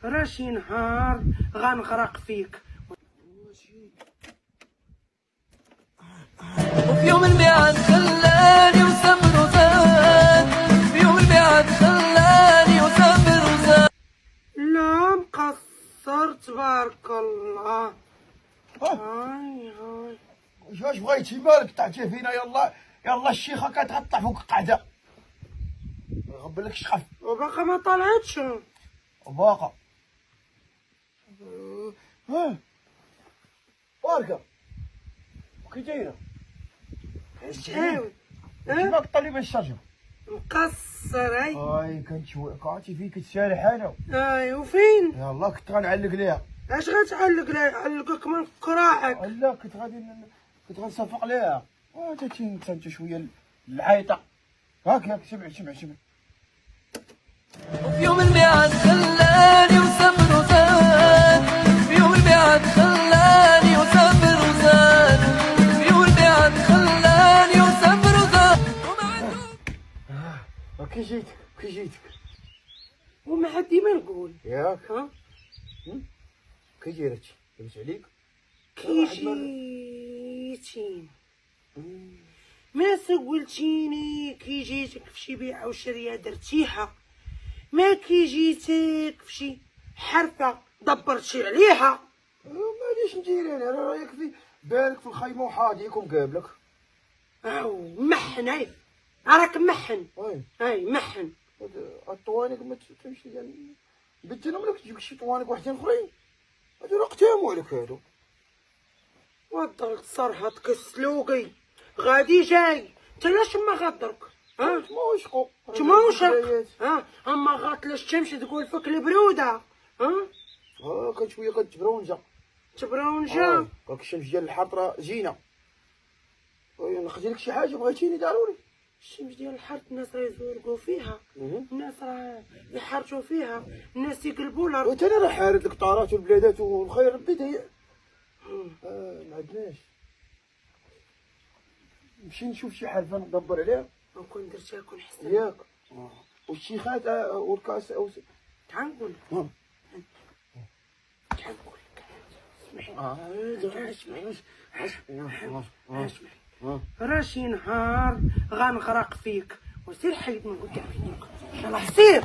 راشي نهار غنغرق فيك. وفي يوم الميعاد خلاني وسافر وزاد، في يوم الميعاد خلاني وسافر وزاد. لا مقصر تبارك الله. هاي هاي واش بغيتي؟ مالك طلعتي فينا؟ يلا الشيخه كتغطى فوق القعده. يغبر لك الشقف. وباقا ما طلعتش. وباقا ها باركه كي دايره؟ عاود ما طلي الشجره. مقصر. هاي كنت وقعتي فيك تسارح انا. هاي وفين؟ يلا كنت غنعلق ليها. اش غتعلق لها؟ علقك من قراعك. لا كنت غنصفق ليها. انت شويه العيطه. هاك سمع. وفي يوم الميعاد خلاني وسافر وزاد، في يوم الميعاد خلاني وسافر وزاد، في يوم الميعاد خلاني وسافر وزاد. كي جيتك وما ديما نقول ياك. ها كي جيرتي فهمت عليك. كي جيتيني ما سولتيني، كي جيتك في شي بيعة وشرية درتيها، ما كي جيتك في شي حرفة دبرتي عليها. معليش ندير انا رايك في بالك في الخيمه وحاضيك ومقابلك. او محن راك محن. هاي محن. الطوانق ما تمشي ديال بدينا مالك تجيب شي طوانق وحدين اخرين. هادو راه قتامو عليك هادو. ودرك صرحتك السلوقي غادي جاي انت لاش ما غدرك؟ ها تموشقو اما غاتلاش تمشي تقول فيك البروده. كان شويه كتبرونجا تبرونجا. هاك الشمس ديال الحرط راه زينه. نخدي لك شي حاجه بغيتيني ضروري. الشمس ديال الحرط الناس راه يزورقوا فيها، الناس راه يحرجوا فيها، الناس يقلبوا لها. وانت انا راه حارد لك طارات والبلادات والخير ربي ضيع. ما عندناش. نمشي نشوف شي حرفه ندبر عليها. ونكون درتها كون حسن ياك. والشيخات والكاس تعال نقول لك. اسمعي راشي نهار غنغرق فيك وسير حيد من قدامي. يلا سير.